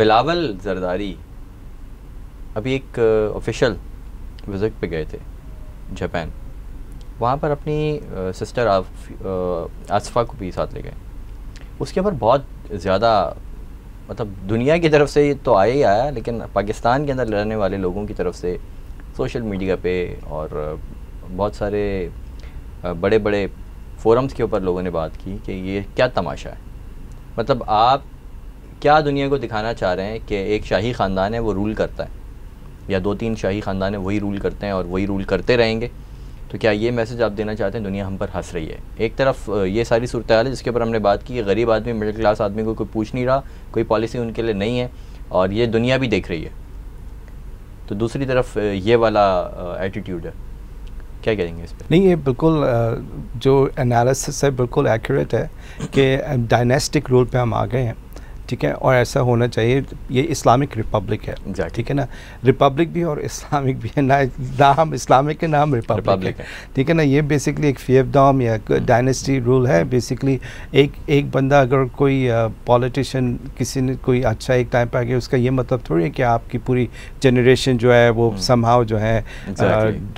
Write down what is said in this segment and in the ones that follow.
बिलावल जरदारी अभी एक official visit पे गए थे जापान। वहाँ पर अपनी सिस्टर आसफ़ा को भी साथ ले गए। उसके ऊपर बहुत ज़्यादा मतलब दुनिया की तरफ से तो आया ही आया, लेकिन पाकिस्तान के अंदर रहने वाले लोगों की तरफ से सोशल मीडिया पे और बहुत सारे बड़े बड़े फोरम्स के ऊपर लोगों ने बात की कि ये क्या तमाशा है। मतलब आप क्या दुनिया को दिखाना चाह रहे हैं कि एक शाही ख़ानदान है वो रूल करता है, या 2-3 शाही ख़ानदान है वही रूल करते हैं और वही रूल करते रहेंगे। तो क्या ये मैसेज आप देना चाहते हैं दुनिया हम पर हंस रही है? एक तरफ ये सारी सूरत हाल है जिसके ऊपर हमने बात की, गरीब आदमी मिडिल क्लास आदमी को कोई पूछ नहीं रहा, कोई पॉलिसी उनके लिए नहीं है और ये दुनिया भी देख रही है। तो दूसरी तरफ ये वाला एटीट्यूड है, क्या कहेंगे इस पर? नहीं, ये बिल्कुल जो एनालिसिस है बिल्कुल एक्यूरेट है कि डायनेस्टिक रूल पे हम आ गए हैं, ठीक है, और ऐसा होना चाहिए। ये इस्लामिक रिपब्लिक है, ठीक है ना, रिपब्लिक भी और इस्लामिक भी है, ना हम इस्लामिक है ना हम रिपब्लिक है, ठीक है ना। ये बेसिकली एक फिएफडॉम या डायनेस्टी रूल है। बेसिकली एक बंदा, अगर कोई पॉलिटिशियन किसी ने कोई अच्छा एक टाइम पे आ गया, उसका ये मतलब थोड़ी है कि आपकी पूरी जनरेशन जो है वो समहाउ जो है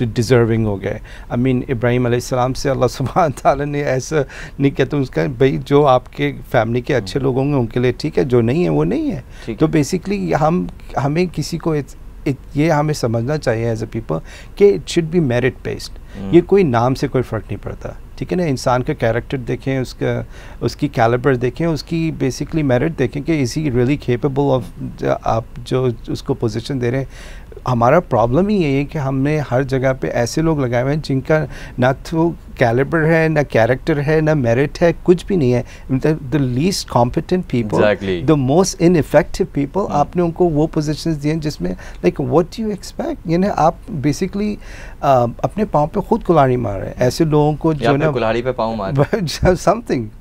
डिज़र्विंग हो गए। आई मीन इब्राहीम अलैहिस्सलाम से अल्लाह सुब्हान तआला ने ऐसा नहीं किया, तो उसका भाई जो आपके फैमिली के अच्छे लोग होंगे उनके लिए ठीक है, जो नहीं है वो नहीं है। तो बेसिकली हमें किसी को ये हमें समझना चाहिए एज ए पीपल कि it should be merit based. ये कोई नाम से कोई फ़र्क नहीं पड़ता, ठीक है ना। इंसान का कैरेक्टर देखें, उसकी कैलिबर देखें, उसकी बेसिकली मेरिट देखें कि is he really capable of आप जो उसको पोजीशन दे रहे हैं। हमारा प्रॉब्लम ही यही है कि हमने हर जगह पे ऐसे लोग लगाए हुए हैं जिनका ना तो कैलिबर है, ना कैरेक्टर है, ना मेरिट है, कुछ भी नहीं है। The least competent people, the most ineffective people, आपने उनको वो पोजीशंस दिए जिसमें like what do you expect, यानी आप बेसिकली अपने पाँव पे खुद कुल्हाड़ी मार रहे हैं ऐसे लोगों को जो ना कुल्हाड़ी पे पाँव मार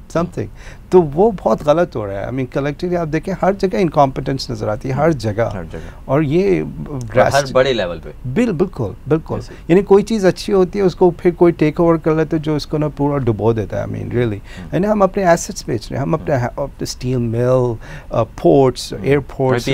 समथिंग तो वो बहुत गलत हो रहा है। आई मीन कलेक्टिवली आप देखें हर जगह इनकॉम्पिटेंस नज़र आती है, हर जगह। और ये हर बड़े लेवल पे बिल्कुल यानी कोई चीज़ अच्छी होती है उसको फिर कोई टेक ओवर कर लेते जो इसको ना पूरा डुबो देता है। आई मीन रियली, यानी हम अपने एसेट्स बेच रहे हैं, हम अपने स्टील मिल, पोर्ट्स, एयरपोर्ट्स,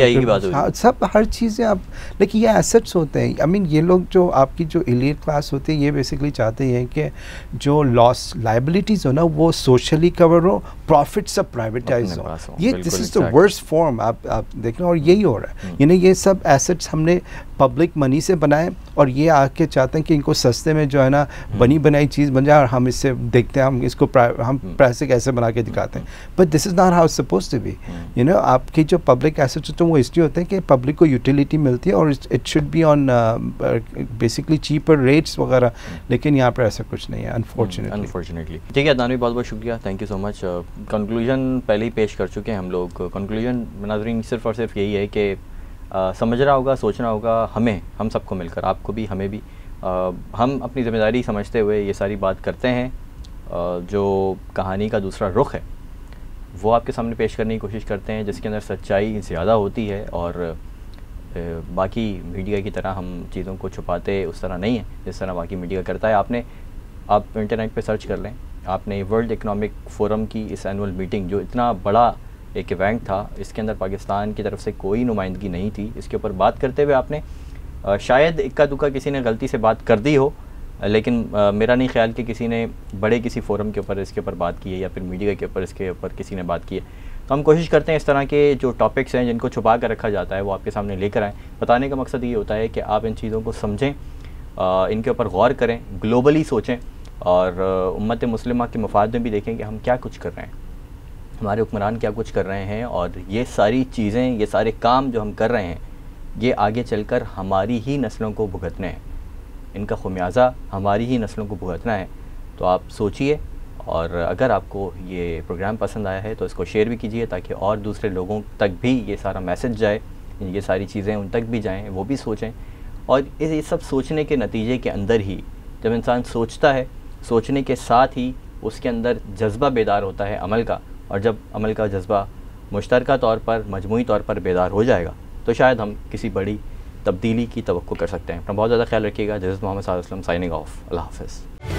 सब हर चीज़ें आप लेकिन ये एसेट्स होते हैं। आई मीन ये लोग जो आपकी जो एलीट क्लास होती है ये बेसिकली चाहते हैं कि जो लॉस लाइबिलिटीज़ हो ना वो सोशली कवर हो, प्रॉफिट सब प्राइवेटाइज हो। ये this is the worst form आप देखें, और यही हो रहा है। यानी ये सब एसेट्स हमने पब्लिक मनी से बनाए और ये आके चाहते हैं कि इनको सस्ते में जो है ना बनी बनाई चीज़ बन जाए और हम इससे देखते हैं हम इसको हम पैसे कैसे बना के दिखाते हैं। But this is not how it's supposed to be. You know आपकी जो पब्लिक एसेट्स होते हैं वो इसलिए होते हैं कि पब्लिक को यूटिलिटी मिलती है और it should be on basically cheaper rates वगैरह, लेकिन यहाँ पर ऐसा कुछ नहीं है अनफॉर्चुनेटली। ठीक है अदनान, बहुत बहुत शुक्रिया, thank you so much. Conclusion पहले ही पेश कर चुके हैं हम लोग। कंक्लूजन नाज़रीन सिर्फ और सिर्फ यही है कि समझना होगा, सोचना होगा, हम सबको मिलकर, आपको भी हमें भी, हम अपनी ज़िम्मेदारी समझते हुए ये सारी बात करते हैं। जो कहानी का दूसरा रुख है वो आपके सामने पेश करने की कोशिश करते हैं जिसके अंदर सच्चाई ज़्यादा होती है और बाकी मीडिया की तरह हम चीज़ों को छुपाते उस तरह नहीं है जिस तरह बाकी मीडिया करता है। आप इंटरनेट पे सर्च कर लें, आपने वर्ल्ड इकनॉमिक फ़ोरम की इस एनुअल मीटिंग जो इतना बड़ा एक इवेंट था, इसके अंदर पाकिस्तान की तरफ से कोई नुमाइंदगी नहीं थी। इसके ऊपर बात करते हुए आपने शायद इक्का दुक्का किसी ने गलती से बात कर दी हो, लेकिन मेरा नहीं ख्याल कि किसी ने बड़े किसी फ़ोरम के ऊपर इसके ऊपर बात की है या फिर मीडिया के ऊपर इसके ऊपर किसी ने बात की है। तो हम कोशिश करते हैं इस तरह के जो टॉपिक्स हैं जिनको छुपा कर रखा जाता है वो आपके सामने लेकर आएँ। बताने का मकसद ये होता है कि आप इन चीज़ों को समझें, इनके ऊपर गौर करें, ग्लोबली सोचें और उम्मत मुस्लिमा के मफाद में भी देखें कि हम क्या कुछ कर रहे हैं, हमारे हुक्मरान क्या कुछ कर रहे हैं। और ये सारी चीज़ें, ये सारे काम जो हम कर रहे हैं ये आगे चलकर हमारी ही नस्लों को भुगतने हैं, इनका खुमियाजा हमारी ही नस्लों को भुगतना है। तो आप सोचिए, और अगर आपको ये प्रोग्राम पसंद आया है तो इसको शेयर भी कीजिए ताकि और दूसरे लोगों तक भी ये सारा मैसेज जाए, ये सारी चीज़ें उन तक भी जाएं, वो भी सोचें। और ये सब सोचने के नतीजे के अंदर ही जब इंसान सोचता है, सोचने के साथ ही उसके अंदर जज्बा बेदार होता है अमल का, और जब अमल का जज्बा मुश्तरका तौर पर, मजमूई तौर पर बेदार हो जाएगा तो शायद हम किसी बड़ी तब्दीली की तवक्को कर सकते हैं। अपना बहुत ज़्यादा ख्याल रखिएगा। This is Mohammad Sadiq signing off. अल्लाह हाफ़िज़।